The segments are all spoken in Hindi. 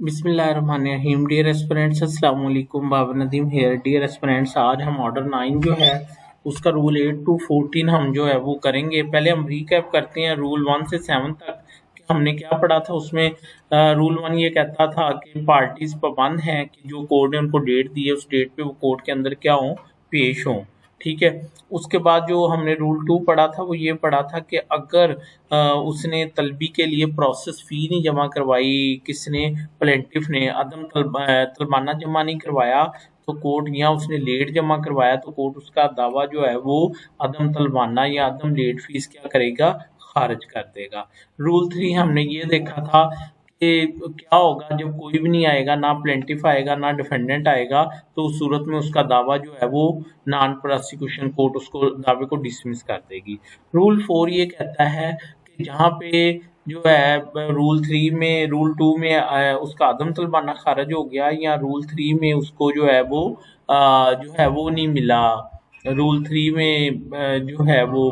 बिस्मिल्लाहिर्रहमानिर्रहीम। डियर एस्पिरेंट्स, अस्सलाम वालेकुम। Babar Nadeem here. Dear aspirants, आज हम ऑर्डर 9 जो है उसका रूल 8 to 14 हम जो है वो करेंगे। पहले हम रिकैप करते हैं रूल 1 से 7 तक कि हमने क्या पढ़ा था उसमें। रूल 1 ये कहता था कि पार्टीज पाबंद हैं कि जो कोर्ट ने उनको डेट दी है उस डेट पे वो कोर्ट के अंदर क्या हों, पेश हों। ठीक है। उसके बाद जो हमने रूल 2 पढ़ा था वो ये पढ़ा था कि अगर उसने तलबी के लिए प्रोसेस फ़ी नहीं जमा करवाई, किसने, प्लेंटिफ ने तलबाना जमा नहीं करवाया तो कोर्ट, या उसने लेट जमा करवाया तो कोर्ट उसका दावा जो है वो अदम तलबाना या अदम लेट फीस क्या करेगा, खारिज कर देगा। रूल 3 हमने ये देखा था कि क्या होगा जब कोई भी नहीं आएगा, ना प्लेंटिफ आएगा ना डिफेंडेंट आएगा, तो उस सूरत में उसका दावा जो है वो नॉन प्रोसिक्यूशन कोर्ट उसको दावे को डिसमिस कर देगी। रूल 4 ये कहता है कि जहाँ पे जो है रूल 2 में उसका अदम तलबाना खारिज हो गया, या रूल 3 में उसको जो है वो जो है वो नहीं मिला, रूल 3 में जो है वो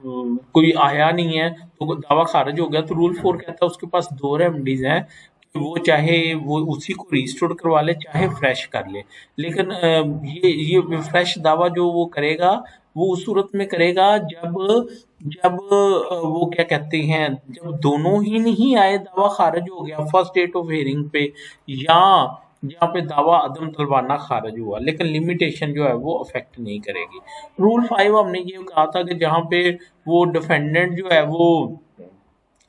कोई आया नहीं है तो दावा खारिज हो गया, तो रूल 4 कहता है उसके पास दो रेमडीज हैं कि वो चाहे वो उसी को रिस्टोर करवा ले चाहे फ्रेश कर ले। लेकिन ये फ्रेश दावा जो वो करेगा वो उस सूरत में करेगा जब जब वो क्या कहते हैं, जब दोनों ही नहीं आए, दावा खारिज हो गया फर्स्ट डेट ऑफ हेयरिंग पे, या जहाँ पे दावा अदम तलबाना खारिज हुआ, लेकिन लिमिटेशन जो है वो अफेक्ट नहीं करेगी। रूल 5 हमने ये कहा था कि जहाँ पे वो डिफेंडेंट जो है वो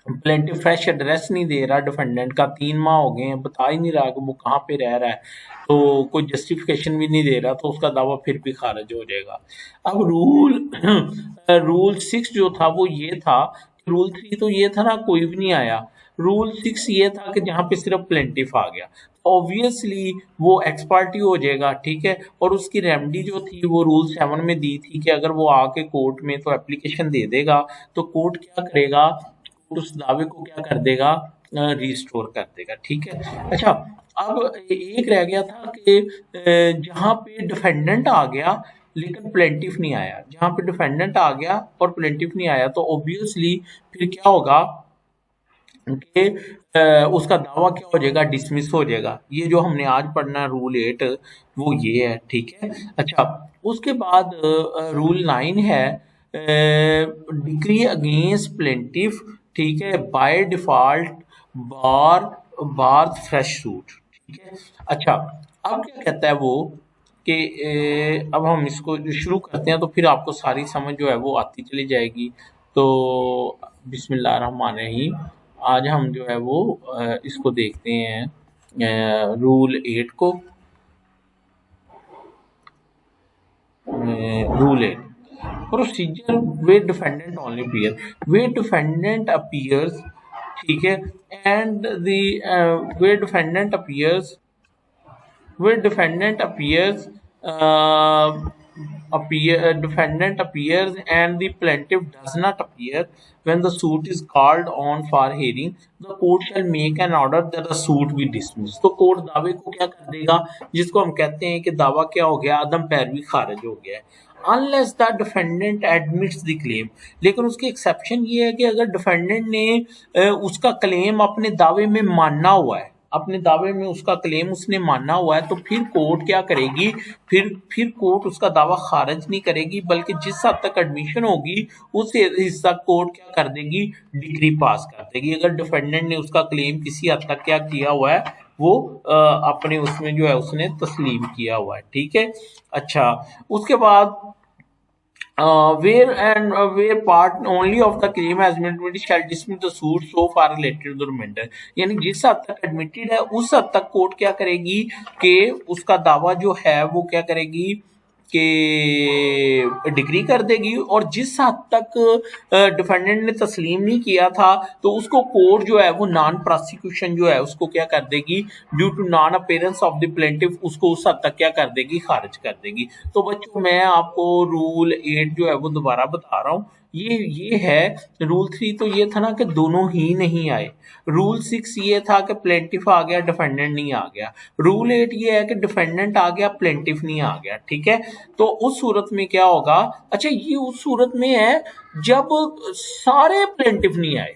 प्लेंटिफ फ्रेश एड्रेस नहीं दे रहा, डिफेंडेंट का 3 माह हो गए हैं, बता ही नहीं रहा कि वो कहाँ पे रह रहा है, तो कोई जस्टिफिकेशन भी नहीं दे रहा, तो उसका दावा फिर भी खारिज हो जाएगा। अब रूल 6 जो था वो ये था, रूल 3 तो ये था ना कोई भी नहीं आया, रूल 6 ये था कि जहाँ पे सिर्फ प्लेंटिफ आ गया ऑब्वियसली वो एक्सपार्टी हो जाएगा। ठीक है। और उसकी रेमडी जो थी वो रूल 7 में दी थी कि अगर वो आके कोर्ट में तो एप्लीकेशन दे देगा तो कोर्ट क्या करेगा, उस दावे को क्या कर देगा, रिस्टोर कर देगा। ठीक है। अच्छा, अब एक रह गया था कि जहां पे डिफेंडेंट आ गया लेकिन प्लेंटिफ नहीं आया, जहां पे डिफेंडेंट आ गया और प्लेंटिफ नहीं आया तो ऑब्वियसली फिर क्या होगा कि उसका दावा क्या हो जाएगा, डिसमिस हो जाएगा। ये जो हमने आज पढ़ना है रूल 8 वो ये है। ठीक है। अच्छा, उसके बाद रूल 9 है डिक्री अगेंस्ट प्लेंटिफ। ठीक है, by default bar bar fresh suit. ठीक है। अच्छा, अब क्या कहता है वो कि अब हम इसको शुरू करते हैं तो फिर आपको सारी समझ जो है वो आती चली जाएगी। तो बिस्मिल्लाह रहमान रहीम, आज हम जो है वो इसको देखते हैं रूल 8 को। रूल 8 प्रोसीजर वे डिफेंडेंट ओनली अपीयर, वे डिफेंडेंट अपीयर्स। ठीक है। And the way defendant appears where defendant appears and the plaintiff does not appear when the suit is called on for hearing, the court shall make an order that the suit be dismissed। तो कोर्ट दावे को क्या कर देगा, जिसको हम कहते हैं कि दावा क्या हो गया, अदम पैरवी खारिज हो गया है, unless the defendant admits the claim. लेकिन उसकी एक्सेप्शन ये है कि अगर डिफेंडेंट ने उसका क्लेम अपने दावे में मानना हुआ है, अपने दावे में उसका क्लेम उसने माना हुआ है, तो फिर कोर्ट क्या करेगी, फिर कोर्ट उसका दावा खारिज नहीं करेगी, बल्कि जिस हद तक एडमिशन होगी उस हिस्सा कोर्ट क्या कर देगी, डिग्री पास कर देगी। अगर डिफेंडेंट ने उसका क्लेम किसी हद तक क्या किया हुआ है, वो अपने उसमें जो है उसने तस्लीम किया हुआ है। ठीक है। अच्छा, उसके बाद where part only of the claim has been admitted shall dismiss the suit so far related to the remainder। यानी जिस हद तक एडमिटेड है उस हद तक कोर्ट क्या करेगी कि उसका दावा जो है वो क्या करेगी कि डिग्री कर देगी, और जिस हद तक डिफेंडेंट ने तस्लीम नहीं किया था तो उसको कोर्ट जो है वो नॉन प्रोसिक्यूशन जो है उसको क्या कर देगी, due to non appearance of the plaintiff, उसको उस हद तक क्या कर देगी, खारिज कर देगी। तो बच्चों, मैं आपको रूल 8 जो है वो दोबारा बता रहा हूँ। ये है रूल 3 तो ये था ना कि दोनों ही नहीं आए, रूल 6 ये था कि प्लेंटिफ आ गया डिफेंडेंट नहीं आ गया, रूल 8 ये है कि डिफेंडेंट आ गया प्लेंटिफ नहीं आ गया। ठीक है। तो उस सूरत में क्या होगा, अच्छा ये उस सूरत में है जब सारे प्लेंटिफ नहीं आए,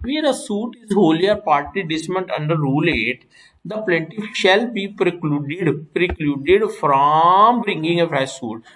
where a suit is wholly or partly dismissed under rule 8 the plaintiff shall be precluded from bringing a fresh suit۔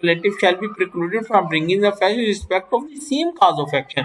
plaintiff shall be precluded from bringing the fresh in respect of the same cause of action۔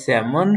7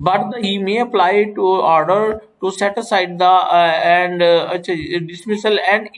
but he may apply to order to set aside the and dismissal and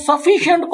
sufficient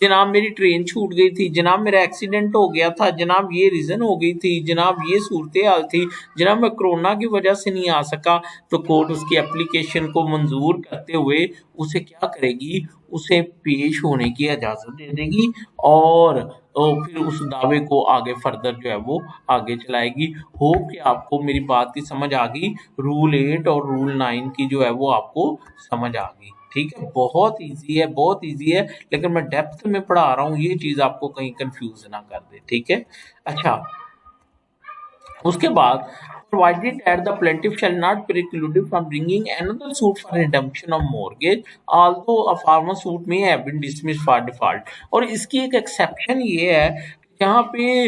जनाब मेरी ट्रेन छूट गई थी, जनाब मेरा एक्सीडेंट हो गया था, जनाब ये रीज़न हो गई थी, जनाब ये सूरत हाल थी, जनाब मैं कोरोना की वजह से नहीं आ सका, तो कोर्ट उसकी एप्लीकेशन को मंजूर करते हुए उसे क्या करेगी, उसे पेश होने की इजाज़त दे देगी और फिर उस दावे को आगे फर्दर जो है वो आगे चलाएगी। होप कि आपको मेरी बात की समझ आ गई, रूल 8 और रूल 9 की जो है वो आपको समझ आ गई। ठीक है, बहुत इजी है, बहुत इजी है, लेकिन मैं डेप्थ में पढ़ा रहा हूँ, ये चीज आपको कहीं कंफ्यूज ना कर दे। ठीक है, अच्छा उसके बाद provided that the plaintiff shall not be precluded from bringing another suit for redemption of mortgage although a former suit may have been dismissed for default। और इसकी एक एक्सेप्शन ये है यहाँ पे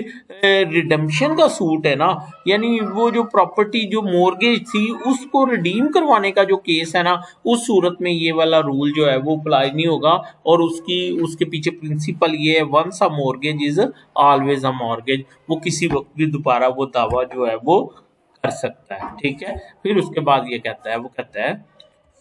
रिडम्पशन का सूट है ना, यानी वो जो प्रॉपर्टी जो मॉर्गेज थी उसको रिडीम करवाने का जो केस है ना, उस सूरत में ये वाला रूल जो है वो अप्लाई नहीं होगा। और उसके पीछे प्रिंसिपल ये है, once a mortgage is always a mortgage, वो किसी वक्त भी दोबारा वो दावा जो है वो कर सकता है। ठीक है, फिर उसके बाद ये कहता है, वो कहता है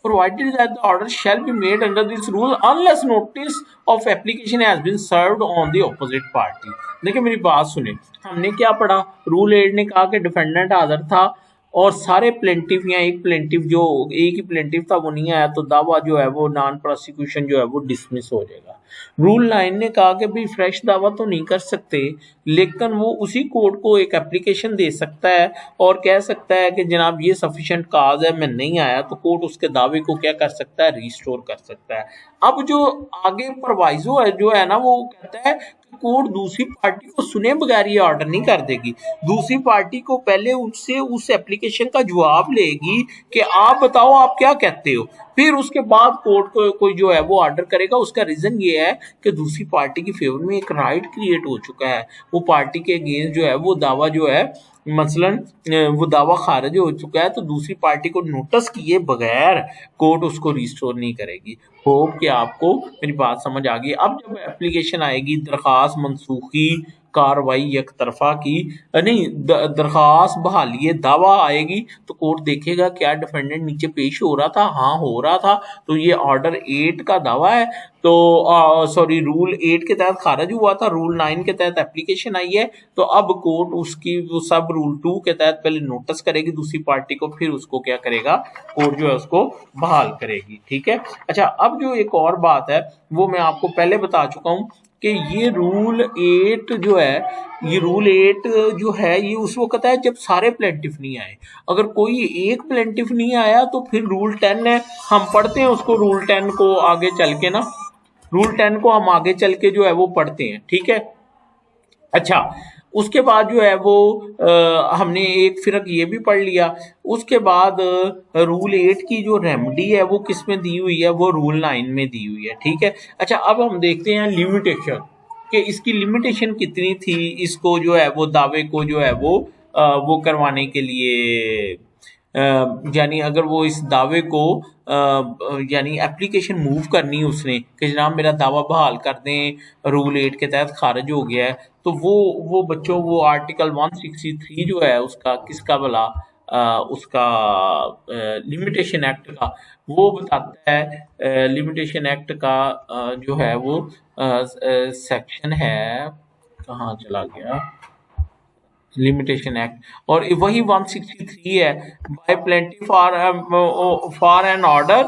provided that the order shall be made under this rule unless notice of application has been served on the opposite party। देखिए मेरी बात सुने, हमने क्या पढ़ा, रूल 8 ने कहा कि डिफेंडेंट हाजिर था और सारे प्लेंटिफ या एक प्लेंटिफ जो एक ही प्लेंटिफ था वो नहीं आया, तो दावा जो है वो नॉन प्रोसिक्यूशन जो है वो डिसमिस हो जाएगा। रूल 9 ने कहा कि भाई फ्रेश दावा तो नहीं कर सकते, लेकिन वो उसी कोर्ट को एक एप्लीकेशन दे सकता है और कह सकता है कि जनाब ये सफिशिएंट काज है, मैं नहीं आया, तो कोर्ट उसके दावे को क्या कर सकता है, रिस्टोर कर सकता है। अब जो आगे प्रोवाइजो है जो है ना, वो कहता है कि कोर्ट दूसरी पार्टी को सुने बगैर ये ऑर्डर नहीं कर देगी, दूसरी पार्टी को पहले उससे उस एप्लीकेशन का जवाब लेगी कि आप बताओ आप क्या कहते हो, फिर उसके बाद कोर्ट को कोई जो है वो ऑर्डर करेगा। उसका रीजन ये है कि दूसरी पार्टी की फेवर में एक राइट क्रिएट हो चुका है, वो पार्टी के अगेंस्ट जो है वो दावा जो है मसलन वो दावा खारिज हो चुका है, तो दूसरी पार्टी को नोटिस किए बगैर कोर्ट उसको रिस्टोर नहीं करेगी। होप कि आपको मेरी बात समझ आ गई। अब जब एप्लीकेशन आएगी दरखास्त मनसूखी कार्रवाई एक तरफा की नहीं दरखास्त बहाली दावा आएगी, तो कोर्ट देखेगा क्या डिफेंडेंट नीचे पेश हो रहा था, हाँ हो रहा था, तो ये ऑर्डर 8 का दावा है, तो सॉरी रूल 8 के तहत खारिज हुआ था, रूल 9 के तहत एप्लीकेशन आई है, तो अब कोर्ट उसकी वो सब रूल 2 के तहत पहले नोटिस करेगी दूसरी पार्टी को, फिर उसको क्या करेगा, कोर्ट जो है उसको बहाल करेगी। ठीक है, अच्छा अब जो एक और बात है वो मैं आपको पहले बता चुका हूं कि ये रूल 8 जो है, ये रूल 8 जो है ये उस वक्त है जब सारे प्लेंटिफ नहीं आए। अगर कोई एक प्लेंटिफ नहीं आया तो फिर रूल 10 है, हम पढ़ते हैं उसको, रूल 10 को आगे चल के ना, रूल 10 को हम आगे चल के जो है वो पढ़ते हैं। ठीक है, अच्छा उसके बाद जो है वो हमने एक फिरक ये भी पढ़ लिया। उसके बाद रूल 8 की जो रेमेडी है वो किस में दी हुई है, वो रूल 9 में दी हुई है। ठीक है, अच्छा अब हम देखते हैं लिमिटेशन कि इसकी लिमिटेशन कितनी थी, इसको जो है वो दावे को जो है वो करवाने के लिए, यानी अगर वो इस दावे को यानी एप्लीकेशन मूव करनी उसने कि जनाब मेरा दावा बहाल कर दें, रूल 8 के तहत खारिज हो गया है, तो वो बच्चों वो आर्टिकल 163 जो है उसका किसका भला उसका लिमिटेशन एक्ट का वो बताता है, लिमिटेशन एक्ट का जो है वो सेक्शन है, कहाँ चला गया लिमिटेशन एक्ट, और वही 163 है, by plaintiff for an order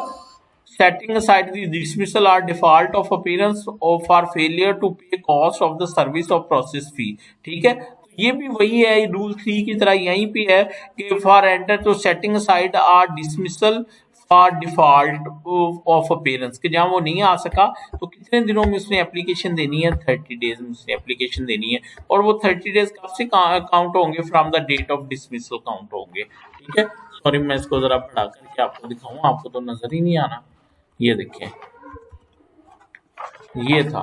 setting aside the dismissal or default of appearance or for failure to pay cost of the service of process fee। ठीक है, तो ये भी वही है, रूल 3 की तरह यहीं पे है कि फॉर एंटर तो सेटिंग असाइड और dismissal for default of appearance, कि जहाँ वो नहीं आ सका तो कितने दिनों में उसने एप्लीकेशन देनी है, 30 डेज में उसने एप्लीकेशन देनी है, और वो 30 डेज कब से काउंट होंगे, from the date of dismissal count होंगे। ठीक है, सॉरी मैं इसको जरा पढ़ा करके आपको दिखाऊं, आपको तो नजर ही नहीं आना। ये देखिए ये था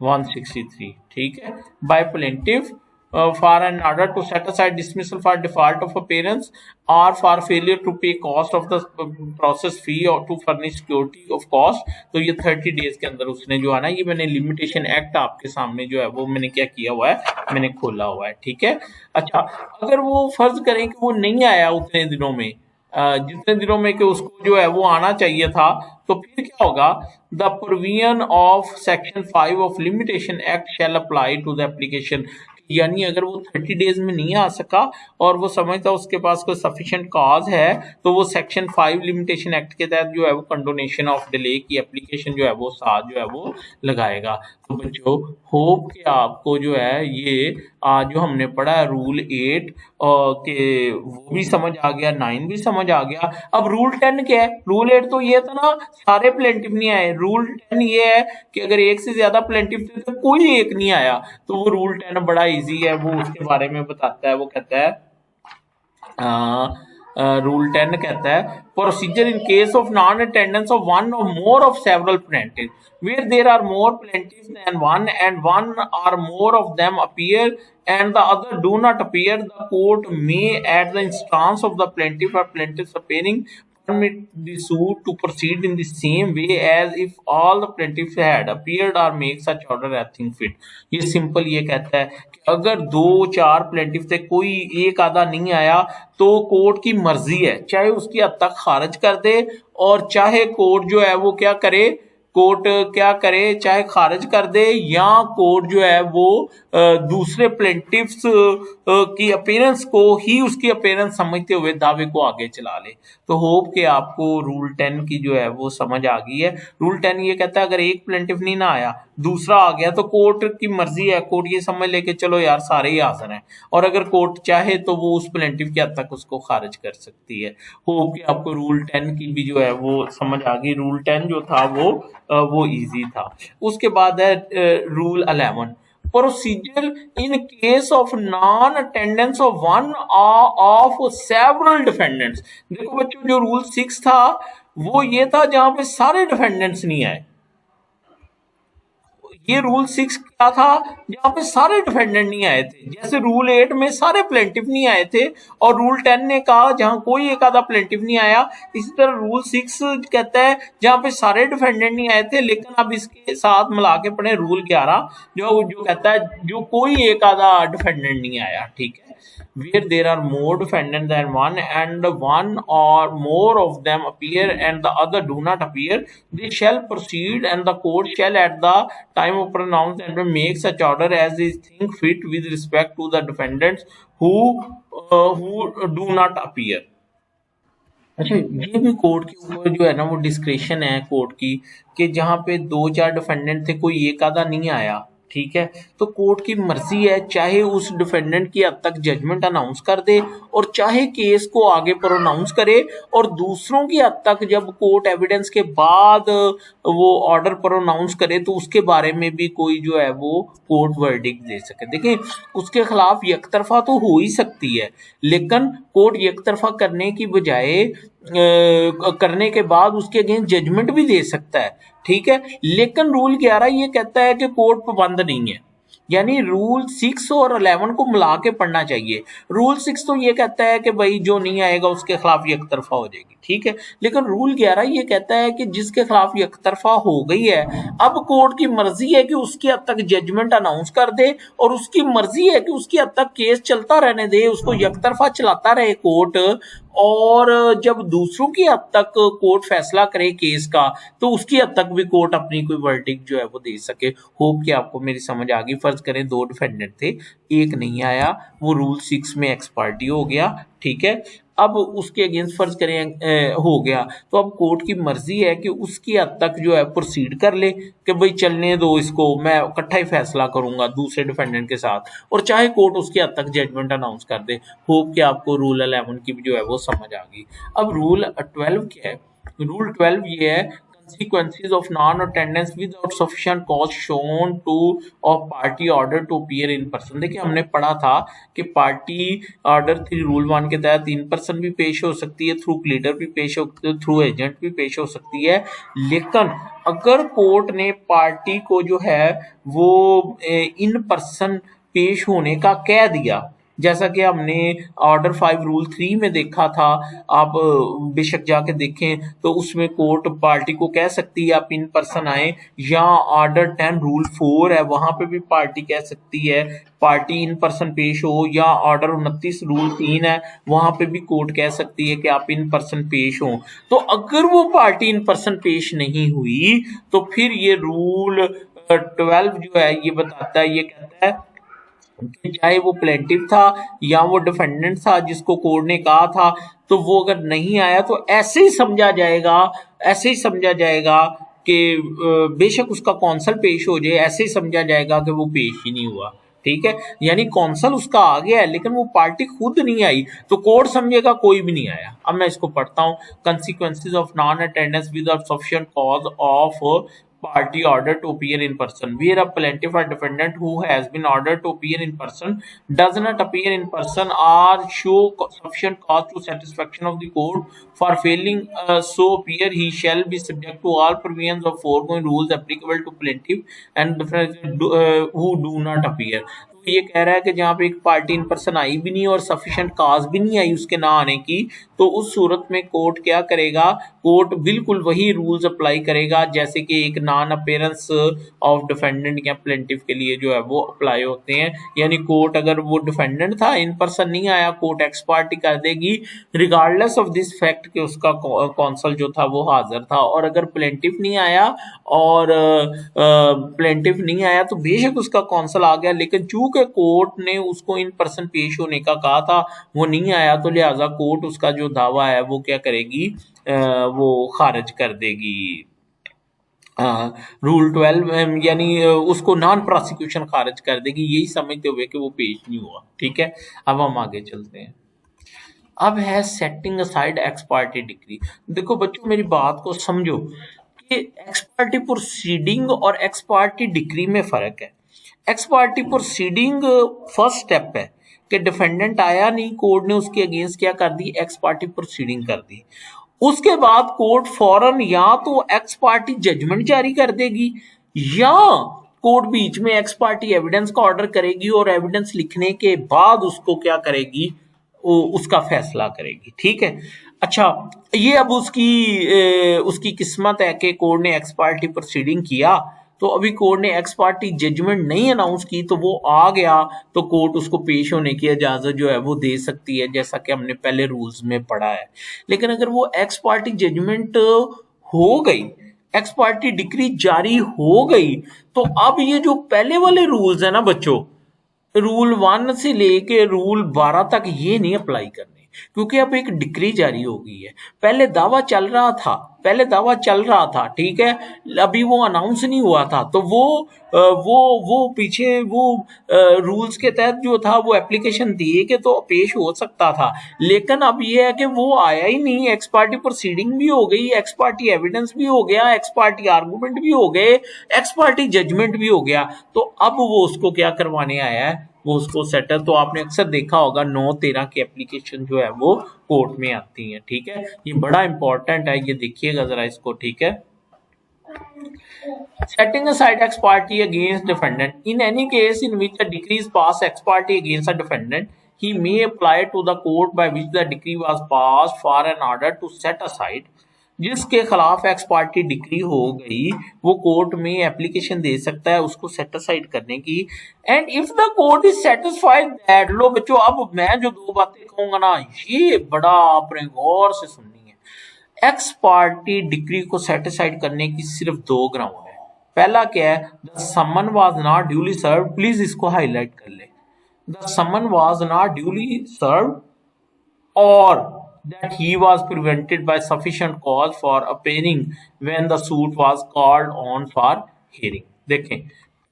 163। ठीक है, by plaintiff for an order to set aside dismissal for default of appearance और for failure to pay cost of the process fee और to furnish security of cost, तो ये 30 डेज के अंदर उसने जो है ना, ये मैंने लिमिटेशन एक्ट आपके सामने जो है वो मैंने क्या किया हुआ है, मैंने खोला हुआ है। ठीक है, अच्छा अगर वो फर्ज करें कि वो नहीं आया उतने दिनों में, जितने दिनों में कि उसको जो है वो आना चाहिए था, तो फिर क्या होगा, the provision of section 5 of limitation act shall apply to the application. यानी अगर वो 30 डेज में नहीं आ सका और वो समझता उसके पास कोई सफिशिएंट कॉज है, तो वो सेक्शन 5 लिमिटेशन एक्ट के तहत जो है वो कंडोनेशन ऑफ डिले की एप्लीकेशन जो है वो साथ जो है वो लगाएगा। तो बच्चों, होप कि आपको जो है ये आज जो हमने पढ़ा है रूल 8 के वो भी समझ आ गया, 9 भी समझ आ गया। अब रूल 10 क्या है? रूल 8 तो ये था ना, सारे प्लेंटिफ नहीं आए। रूल 10 ये है कि अगर एक से ज्यादा प्लेंटिफ थे तो कोई एक नहीं आया। तो वो रूल 10 बड़ा इजी है, वो उसके बारे में बताता है। वो कहता है रूल 10 कहता है, procedure in case of non attendance of one or more of several plaintiff where there are more plaintiffs than one and one or more of them appear and the other do not appear, the court may at the instance of the plaintiff or plaintiffs appearing permit the suit to proceed in the same way as if all the plaintiffs had appeared or make such order as think fit। ये सिंपल ये कहता है कि अगर 2-4 प्लेंटिफ थे, कोई एक आधा नहीं आया, तो कोर्ट की मर्जी है, चाहे उसकी हद तक खारिज कर दे और चाहे कोर्ट जो है वो क्या करे, कोर्ट क्या करे, चाहे खारिज कर दे या कोर्ट जो है वो दूसरे प्लेंटिफ्स की अपीयरेंस को ही उसकी अपीयरेंस समझते हुए दावे को आगे चला ले। तो होप कि आपको रूल 10 की जो है वो समझ आ गई है। रूल 10 ये कहता है अगर एक प्लेंटिफ नहीं ना आया, दूसरा आ गया, तो कोर्ट की मर्जी है, कोर्ट ये समझ ले कि चलो यार सारे ही हाजिर हैं, और अगर कोर्ट चाहे तो वो उस प्लेंटिफ की हद तक उसको खारिज कर सकती है। होप कि आपको रूल 10 की भी जो है वो समझ आ गई। रूल 10 जो था वो इजी था। उसके बाद है rule 11, procedure in case of non attendance of one of several defendants. देखो बच्चों, जो रूल 6 था वो ये था जहां पे सारे डिफेंडेंट्स नहीं आए। ये रूल 6 क्या था? जहां पे सारे डिफेंडेंट नहीं आए थे। जैसे रूल 8 में सारे प्लेंटिफ नहीं आए थे और रूल 10 ने कहा जहां कोई एक आधा प्लेंटिफ नहीं आया। इसी तरह रूल 6 कहता है जहां पे सारे डिफेंडेंट नहीं आए थे, लेकिन अब इसके साथ मिला के पढ़े रूल 11 जो कहता है जो कोई एक आधा डिफेंडेंट नहीं आया। ठीक है, where there are more defendants than one and one or more of them appear and the other do not appear, they shall proceed and the court shall at the time of pronouncement make such order as is think fit with respect to the defendants who do not appear। अच्छा, ये भी कोर्ट के ऊपर जो है ना वो डिस्क्रिप्शन है कोर्ट की कि जहाँ पे 2-4 डिफेंडेंट थे, कोई एक आधा नहीं आया। ठीक है, तो कोर्ट की मर्जी है, चाहे उस डिफेंडेंट की हद तक जजमेंट अनाउंस कर दे और चाहे केस को आगे प्रोनाउंस करे, और दूसरों की हद तक जब कोर्ट एविडेंस के बाद वो ऑर्डर प्रोनाउंस करे तो उसके बारे में भी कोई जो है वो कोर्ट वर्डिक्ट दे सके। देखिए, उसके खिलाफ यकतरफा तो हो ही सकती है, लेकिन कोर्ट यकतरफा करने की बजाय करने के बाद उसके अगेंस्ट जजमेंट भी दे सकता है। ठीक है, लेकिन रूल 11 ये कहता है कि कोर्ट पाबंद नहीं है, यानी रूल 6 और 11 को मिला के पढ़ना चाहिए। रूल 6 तो ये कहता है कि भाई जो नहीं आएगा उसके खिलाफ यकतरफा हो जाएगी। ठीक है, लेकिन रूल 11 ये कहता है कि जिसके खिलाफ यकतरफा हो गई है, अब कोर्ट की मर्जी है कि उसकी हद तक जजमेंट अनाउंस कर दे और उसकी मर्जी है कि उसकी हद तक केस चलता रहने दे, उसको यकतरफा चलाता रहे कोर्ट, और जब दूसरों की हद तक कोर्ट फैसला करे केस का तो उसकी हद तक भी कोर्ट अपनी कोई वर्डिक्ट जो है वो दे सके। होप कि आपको मेरी समझ आ गई। फर्ज करें 2 डिफेंडेंट थे, एक नहीं आया, वो रूल 6 में एक्सपर्टी हो गया। ठीक है, अब उसके अगेंस्ट फर्ज करें हो गया, तो अब कोर्ट की मर्जी है कि उसकी हद तक जो है प्रोसीड कर ले कि भाई चलने दो इसको, मैं इकट्ठा ही फैसला करूंगा दूसरे डिफेंडेंट के साथ, और चाहे कोर्ट उसकी हद तक जजमेंट अनाउंस कर दे। होप कि आपको रूल 11 की जो है वो समझ आ गई। अब रूल 12 क्या है? रूल 12 ये है, consequences of non-attendance without sufficient cause shown to of party order to appear in person। देखिए, हमने पढ़ा था कि पार्टी ऑर्डर 3 रूल 1 के तहत इन पर्सन भी पेश हो सकती है, थ्रू प्लीडर भी पेश हो सकती है, थ्रू एजेंट भी पेश हो सकती है। लेकिन अगर कोर्ट ने पार्टी को जो है वो इन पर्सन पेश होने का कह दिया, जैसा कि हमने ऑर्डर 5 रूल 3 में देखा था, आप बेशक जाके देखें, तो उसमें कोर्ट पार्टी को कह सकती है आप इन पर्सन आए, या ऑर्डर 10 रूल 4 है वहां पे भी पार्टी कह सकती है पार्टी इन पर्सन पेश हो, या ऑर्डर 29 रूल 3 है वहां पे भी कोर्ट कह सकती है कि आप इन पर्सन पेश हो। तो अगर वो पार्टी इन पर्सन पेश नहीं हुई तो फिर ये रूल 12 जो है ये बताता है, ये कहता है कि चाहे वो प्लेंटिफ था या वो डिफेंडेंट था जिसको कोर्ट ने कहा था, तो वो अगर नहीं आया तो ऐसे ही समझा जाएगा कि बेशक उसका कौंसल पेश हो जाए, ऐसे ही समझा जाएगा कि वो पेश ही नहीं हुआ। ठीक है, यानी कौंसल उसका आ गया है लेकिन वो पार्टी खुद नहीं आई, तो कोर्ट समझेगा कोई भी नहीं आया। अब मैं इसको पढ़ता हूँ। Consequences of non attendance without sufficient cause of party order to appear in person, where a plaintiff or defendant who has been ordered to appear in person does not appear in person or show sufficient cause to satisfaction of the court for failing so appear, he shall be subject to all provisions of foregoing rules applicable to plaintiff and defendant who do not appear। तो ये कह रहा है कि जहाँ पे एक पार्टी इन पर्सन आई भी नहीं और सफिशिएंट काज भी नहीं आई उसके ना आने की, तो उस सूरत में कोर्ट क्या करेगा, कोर्ट बिल्कुल वही रूल्स अप्लाई करेगा जैसे कि एक नॉन अपीयरेंस ऑफ डिफेंडेंट या प्लेंटिफ के लिए जो है वो अप्लाई होते हैं। यानी कोर्ट अगर वो डिफेंडेंट था इन पर्सन नहीं आया, कोर्ट एक्स पार्टी कर देगी रिगार्डलेस ऑफ दिस फैक्ट कि उसका कौंसल जो था वो हाजिर था। और अगर प्लेंटिफ नहीं आया तो बेशक उसका कौंसल आ गया, लेकिन चूंकि कोर्ट ने उसको इन पर्सन पेश होने का कहा था वो नहीं आया, तो लिहाजा कोर्ट उसका जो दावा है वो क्या करेगी, वो खारिज कर देगी। रूल 12 यानी उसको नॉन प्रोसिक्यूशन खारिज कर देगी, यही समझते हुए कि वो पेश नहीं हुआ। ठीक है, अब हम आगे चलते हैं। अब है setting aside ex parte decree. देखो बच्चों मेरी बात को समझो कि एक्स पार्टी प्रोसीडिंग और एक्स पार्टी डिक्री में फर्क है। Ex party proceeding first step है कि डिफेंडेंट आया नहीं, कोर्ट ने उसके अगेंस्ट क्या कर दी, एक्स पार्टी प्रोसीडिंग कर दी। उसके बाद कोर्ट फौरन या तो एक्स पार्टी जजमेंट जारी कर देगी या कोर्ट बीच में एक्स पार्टी एविडेंस का ऑर्डर करेगी और एविडेंस लिखने के बाद उसको क्या करेगी, उसका फैसला करेगी। ठीक है, अच्छा ये अब उसकी किस्मत है कि कोर्ट ने एक्स पार्टी प्रोसीडिंग किया, तो अभी कोर्ट ने एक्स पार्टी जजमेंट नहीं अनाउंस की तो वो आ गया, तो कोर्ट उसको पेश होने की इजाजत जो है वो दे सकती है, जैसा कि हमने पहले रूल्स में पढ़ा है। लेकिन अगर वो एक्स पार्टी जजमेंट हो गई, एक्स पार्टी डिक्री जारी हो गई, तो अब ये जो पहले वाले रूल्स है ना बच्चों, रूल 1 से लेके रूल 12 तक ये नहीं अप्लाई करने, क्योंकि अब एक डिक्री जारी हो गई है। पहले दावा चल रहा था, ठीक है, अभी वो अनाउंस नहीं हुआ था, तो वो पीछे वो रूल्स के तहत जो था वो एप्लीकेशन दिए कि तो पेश हो सकता था। लेकिन अब ये है कि वो आया ही नहीं, एक्स पार्टी प्रोसीडिंग भी हो गई, एक्स पार्टी एविडेंस भी हो गया, एक्स पार्टी आर्गूमेंट भी हो गए, एक्स पार्टी जजमेंट भी हो गया, तो अब वो उसको क्या करवाने आया है, वो उसको सेटल। तो आपने अक्सर देखा होगा 9-13 की एप्लीकेशन जो है वो कोर्ट में आती है। ठीक है, ये बड़ा इंपॉर्टेंट है, ये देखिएगा जरा इसको। ठीक है, setting aside ex parte against defendant in any case in which a decree is passed ex parte against a defendant, he may apply to the court by which the decree was passed for an order to set aside। जिसके खिलाफ एक्स पार्टी डिक्री हो गई वो कोर्ट में एप्लीकेशन दे सकता है उसको सेट असाइड करने की। And if the court is satisfied that, लो बच्चों अब मैं जो 2 बातें कहूंगा ना ये बड़ा आपने गौर से सुननी है। एक्स पार्टी डिक्री को सेटिस्फाइड करने की सिर्फ 2 ग्राउंड है। पहला क्या है, the summon was not duly serve, please इसको हाईलाइट कर ले, the summon was not duly serve और that he was prevented by sufficient cause for appearing when the suit was called on for hearing। देखें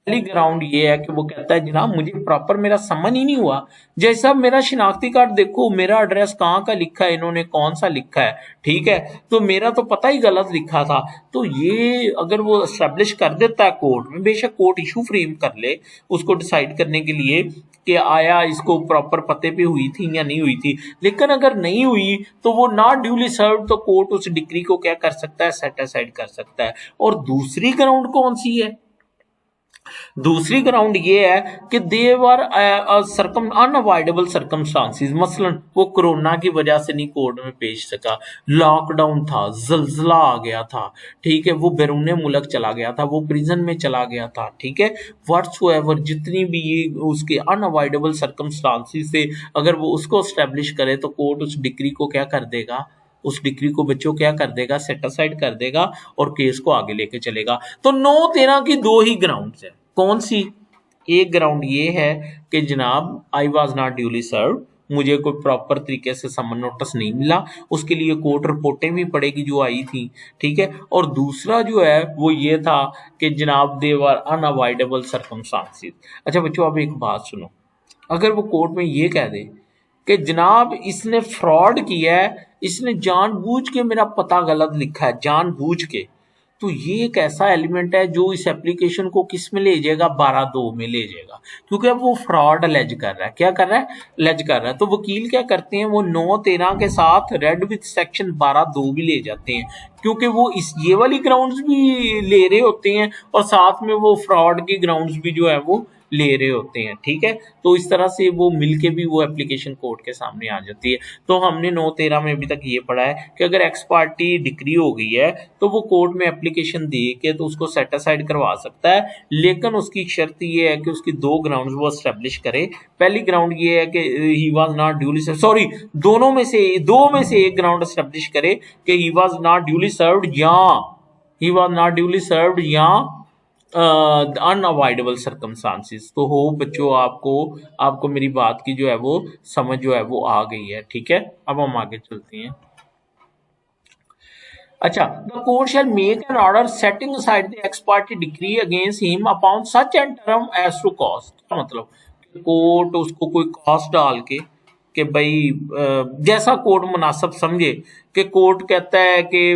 पहली ग्राउंड ये है कि वो कहता है जनाब मुझे प्रॉपर मेरा समन ही नहीं हुआ, जैसा मेरा शिनाख्ती कार्ड देखो मेरा एड्रेस कहाँ का लिखा है, इन्होंने कौन सा लिखा है, ठीक है, तो मेरा तो पता ही गलत लिखा था। तो ये अगर वो एस्टेब्लिश कर देता है कोर्ट में, बेशक कोर्ट इशू फ्रेम कर ले उसको डिसाइड करने के लिए कि आया इसको प्रॉपर पते पे हुई थी या नहीं हुई थी, लेकिन अगर नहीं हुई तो वो नॉट ड्यूली सर्व, तो कोर्ट उस डिक्री को क्या कर सकता है, सेट असाइड कर सकता है। और दूसरी ग्राउंड कौन सी है, दूसरी ग्राउंड ये है कि देवर अनअवॉइडेबल सर्कमस्टांसिस, मसलन वो कोरोना की वजह से नहीं कोर्ट में पेश सका, लॉकडाउन था, जलजला आ गया था, ठीक है, वो बैरून मुल्क चला गया था, वो प्रिजन में चला गया था, ठीक है, व्हाट्सोएवर जितनी भी ये उसके अनअवॉइडेबल सर्कमस्टांसिस से अगर वो उसको स्टैब्लिश करे तो कोर्ट उस डिग्री को क्या कर देगा, उस डिग्री को बच्चों क्या कर देगा, सेट असाइड कर देगा और केस को आगे लेके चलेगा। तो 9-13 की दो ही ग्राउंड्स है। कौन सी? एक ग्राउंड ये है कि जनाब आई वॉज नॉट ड्यूली सर्व, मुझे कोई प्रॉपर तरीके से समन नोटिस नहीं मिला, उसके लिए कोर्ट रिपोर्टें भी पड़ेगी जो आई थी, ठीक है। और दूसरा जो है वो ये था कि जनाब दे वर अनअवॉइडेबल सर्कमस्टांसिस। अच्छा बच्चों, अब एक बात सुनो, अगर वो कोर्ट में ये कह दे कि जनाब इसने फ्रॉड किया है, इसने जानबूझ के मेरा पता गलत लिखा है, जानबूझ के, तो ये एक ऐसा एलिमेंट है जो इस एप्लीकेशन को किस में ले जाएगा, 12(2) में ले जाएगा, क्योंकि अब वो फ्रॉड अलेज कर रहा है। क्या कर रहा है? अलेज कर रहा है। तो वकील क्या करते हैं, वो 9-13 के साथ रेड विथ सेक्शन 12(2) भी ले जाते हैं, क्योंकि वो इस ये वाली ग्राउंड्स भी ले रहे होते हैं और साथ में वो फ्रॉड की ग्राउंड्स भी जो है वो ले रहे होते हैं, ठीक है। तो इस तरह से वो मिलके भी वो एप्लीकेशन कोर्ट के सामने आ जाती है। तो हमने 9-13 में अभी तक ये पढ़ा है कि अगर एक्स पार्टी डिक्री हो गई है तो वो कोर्ट में एप्लीकेशन दे के तो उसको सेट असाइड करवा सकता है, लेकिन उसकी शर्त ये है कि उसकी दो ग्राउंड्स वो एस्टेब्लिश करे। पहली ग्राउंड ये है कि he was not duly served, sorry, दो में से एक ग्राउंड एस्टेब्लिश करे कि he was not duly served या he was not duly served या अनअवॉइडेबल सर्कमस्टांसिस। तो हो बच्चों, आपको मेरी बात की जो है वो समझ जो है वो आ गई है, ठीक है। अब हम आगे चलते हैं। अच्छा, the court shall make an order setting aside the ex parte decree against him upon such an term as to cost. क्या मतलब? कोर्ट उसको कोई कॉस्ट डाल के कि भाई जैसा कोर्ट मुनासिब समझे, कि कोर्ट कहता है कि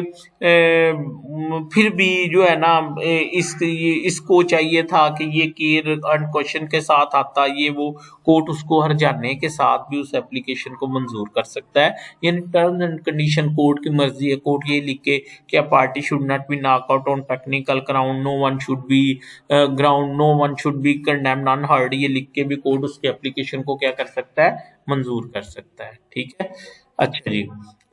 फिर भी जो है ना इसको चाहिए था कि ये केयर एंड क्वेश्चन के साथ आता, ये वो, कोर्ट उसको हर्जाने के साथ भी उस एप्लीकेशन को मंजूर कर सकता है। यानी टर्म्स एंड कंडीशन कोर्ट की मर्जी है। कोर्ट ये लिख के कि party should not be knock out on technical ground, no one should be ground, no one should be condemned unheard, ये लिख के भी कोर्ट उसके एप्लीकेशन को क्या कर सकता है, मंजूर कर सकता है, ठीक है। अच्छा जी,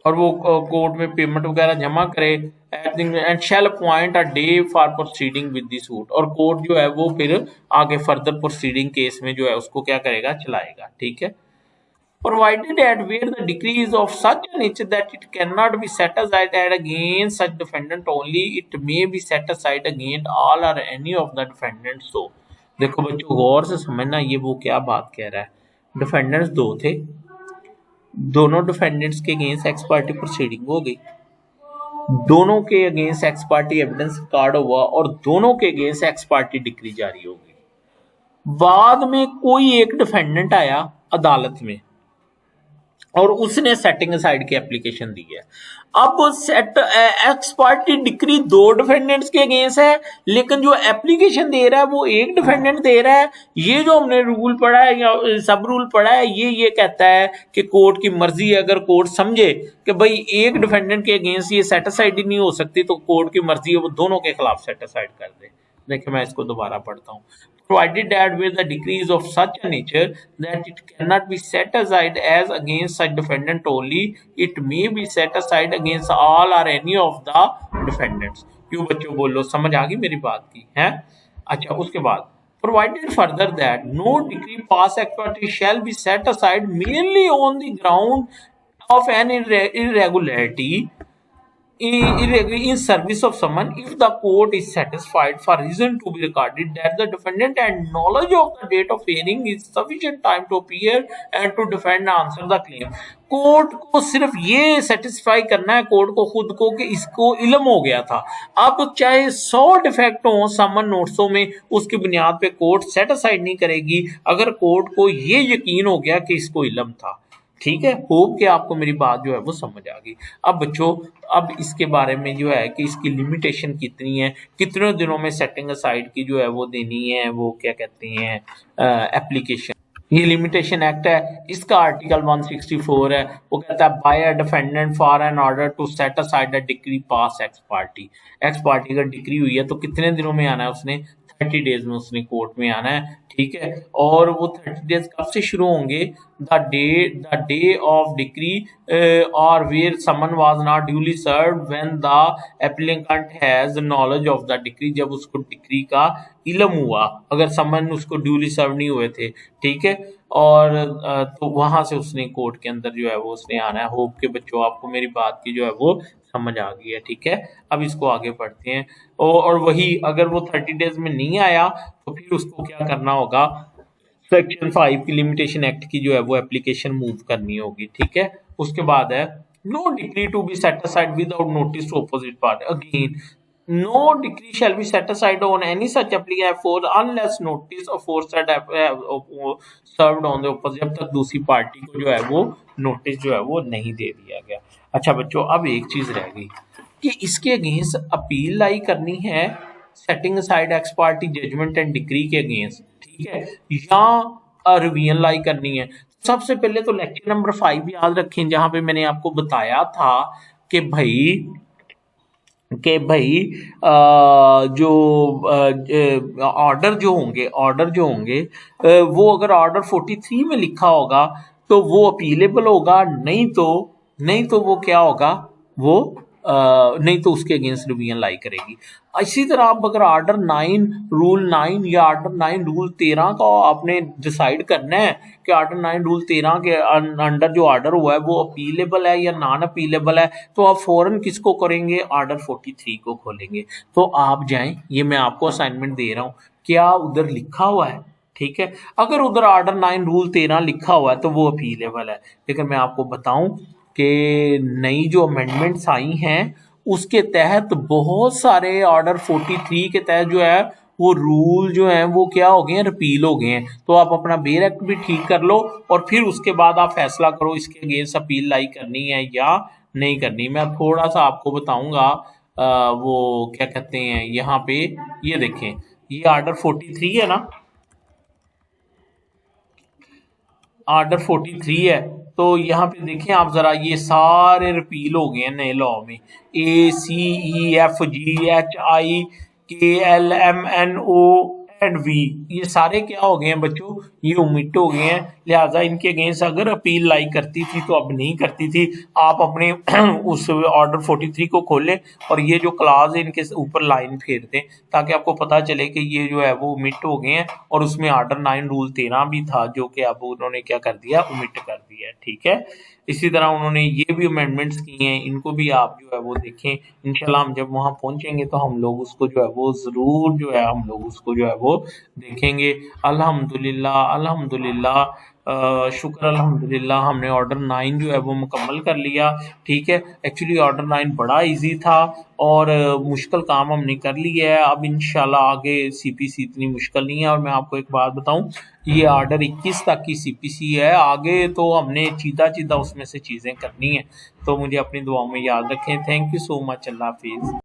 और वो कोर्ट में पेमेंट वगैरह जमा करे and shall appoint a day for proceeding with the suit, और कोर्ट जो है वो फिर आगे फर्दर प्रोसीडिंग केस में जो है उसको क्या करेगा, चलाएगा, ठीक है। Provided that where the decree is of such a nature that it cannot be set aside against such defendant only, it may be set aside against all or any of the defendants। तो देखो बच्चों, गौर से समझना, ये वो क्या बात कह रहा है। डिफेंडेंट्स दो थे, दोनों डिफेंडेंट्स के अगेंस्ट एक्स पार्टी प्रोसीडिंग हो गई, दोनों के against x party evidence record हुआ और दोनों के अगेंस्ट एक्स पार्टी डिक्री जारी हो गई। बाद में कोई एक डिफेंडेंट आया अदालत में और उसने सेटिंग असाइड की एप्लीकेशन दी है। अब सेट एक्स पार्टी डिक्री दो डिफेंडेंट्स के अगेंस्ट है, लेकिन जो एप्लीकेशन दे रहा है वो एक डिफेंडेंट दे रहा है। ये जो हमने रूल पढ़ा है या सब रूल पढ़ा है, ये कहता है कि कोर्ट की मर्जी है, अगर कोर्ट समझे कि भाई एक डिफेंडेंट के अगेंस्ट ये सेट असाइड ही नहीं हो सकती, तो कोर्ट की मर्जी है वो दोनों के खिलाफ सेट असाइड कर दे। देखिए मैं इसको दोबारा पढ़ता हूँ। Provided that where the decree is of such a nature that it cannot be set aside as against such defendant only, it may be set aside against all or any of the defendants। क्यों बच्चों बोलो, समझ आ गई मेरी बात की है? अच्छा, उसके बाद provided further that no decree pass ex parte shall be set aside merely on the ground of an irregularity in service of someone if the court is satisfied for reason to be recorded that the defendant had knowledge of the date of hearing is sufficient time to appear and to defend and answer the claim। Court को सिर्फ ये सेटिस्फाई करना है, कोर्ट को खुद को, कि इसको इल्म हो गया था। अब चाहे 100 डिफेक्ट हो समन नोट्सों में, उसकी बुनियाद पे कोर्ट सेट असाइड नहीं करेगी अगर कोर्ट को ये यकीन हो गया कि इसको इल्म था, ठीक है। होप कि आपको मेरी बात जो है वो समझ आ गई। अब बच्चों, अब इसके बारे में जो है कि इसकी लिमिटेशन कितनी है, कितने दिनों में सेटिंग असाइड की जो है वो देनी है, वो क्या कहते हैं एप्लीकेशन। ये लिमिटेशन एक्ट है, इसका आर्टिकल 164 है, वो कहता है by a defendant for an order to set aside a decree pass ex parte अगर डिक्री हुई है तो कितने दिनों में आना है उसने, 30 डेज में उसने कोर्ट में आना है, ठीक है। और वो 30 डेज कब से शुरू होंगे, द डे ऑफ डिक्री और where summon was not duly served when the applicant has knowledge of the decree, जब उसको डिक्री का इल्म हुआ, अगर समन उसको ड्यूली सर्व नहीं हुए थे, ठीक है। और तो वहां से उसने कोर्ट के अंदर जो है वो उसने आना है। होप के बच्चों आपको मेरी बात की जो है वो समझ आ गई है, ठीक है। अब इसको आगे पढ़ते हैं। और वही अगर वो 30 डेज में नहीं आया तो फिर उसको क्या करना होगा, सेक्शन 5 की लिमिटेशन एक्ट की जो है वो एप्लीकेशन मूव करनी होगी, ठीक है। उसके बाद है no decree to be set aside without notice to opposite party, again no decree shall be set aside on any such application for unless notice of aforesaid served on the opposite, जब तक दूसरी पार्टी को जो है वो नोटिस जो है वो नहीं दे दिया गया। अच्छा बच्चों, अब एक चीज रह गई कि इसके अगेंस्ट अपील लाई करनी है, setting aside ex parte judgement and decree के अगेंस्ट, ठीक है, या रिवीजन लाई करनी है। सबसे पहले तो लेक्चर नंबर 5 याद रखें, जहां पे मैंने आपको बताया था कि भाई जो ऑर्डर जो होंगे वो अगर ऑर्डर 43 में लिखा होगा तो वो अपीलेबल होगा, नहीं तो वो क्या होगा, वो नहीं तो उसके अगेंस्ट रिवीजन लाई करेगी। इसी तरह आप अगर ऑर्डर 9 रूल 9 या ऑर्डर 9 रूल 13 का आपने डिसाइड करना है कि ऑर्डर 9 रूल 13 के अंडर जो ऑर्डर हुआ है वो अपीलेबल है या नॉन अपीलेबल है, तो आप फौरन किसको करेंगे, ऑर्डर 43 को खोलेंगे। तो आप जाएं, ये मैं आपको असाइनमेंट दे रहा हूं, क्या उधर लिखा हुआ है, ठीक है। अगर उधर ऑर्डर 9 रूल 13 लिखा हुआ है तो वो अपीलेबल है, लेकिन मैं आपको बताऊं कि नई जो अमेंडमेंट्स आई हैं उसके तहत बहुत सारे ऑर्डर 43 के तहत जो है वो रूल जो हैं वो क्या हो गए हैं, रिपील हो गए हैं। तो आप अपना बेयर एक्ट भी ठीक कर लो और फिर उसके बाद आप फैसला करो इसके अगेंस्ट अपील लाई करनी है या नहीं करनी। मैं थोड़ा सा आपको बताऊंगा वो क्या कहते हैं, यहाँ पे ये देखें, ये ऑर्डर 43 है ना, ऑर्डर 43 है, तो यहाँ पे देखें आप जरा, ये सारे रिपील हो गए हैं नए लॉ में, ACEFGHIKLMNO एंड V, ये सारे क्या हो गए हैं बच्चों, ये ओमिट हो गए हैं। लिहाजा इनके अगेंस्ट अगर अपील लाई करती थी तो अब नहीं करती थी। आप अपने उस ऑर्डर 43 को खोलें और ये जो क्लाज है इनके ऊपर लाइन फेर दें ताकि आपको पता चले कि ये जो है वो ओमिट हो गए हैं और उसमें ऑर्डर 9 रूल 13 भी था जो कि अब उन्होंने क्या कर दिया, ओमिट कर दिया, ठीक है। इसी तरह उन्होंने ये भी अमेंडमेंट्स किए हैं, इनको भी आप जो है वो देखें। इंशाल्लाह हम जब वहां पहुंचेंगे तो हम लोग उसको जो है वो जरूर जो है हम लोग उसको जो है वो देखेंगे। अल्हम्दुलिल्लाह अल्हम्दुलिल्लाह शुक्र अल्हम्दुलिल्लाह, हमने ऑर्डर 9 जो है वो मुकम्मल कर लिया, ठीक है। एक्चुअली ऑर्डर 9 बड़ा इजी था और मुश्किल काम हमने कर लिया है। अब इंशाल्लाह आगे CPC इतनी मुश्किल नहीं है। और मैं आपको एक बात बताऊं, ये ऑर्डर 21 तक की CPC है, आगे तो हमने चीदा उसमें से चीज़ें करनी है। तो मुझे अपनी दुआओं में याद रखें। थैंक यू सो मच, अल्लाह हाफिज़।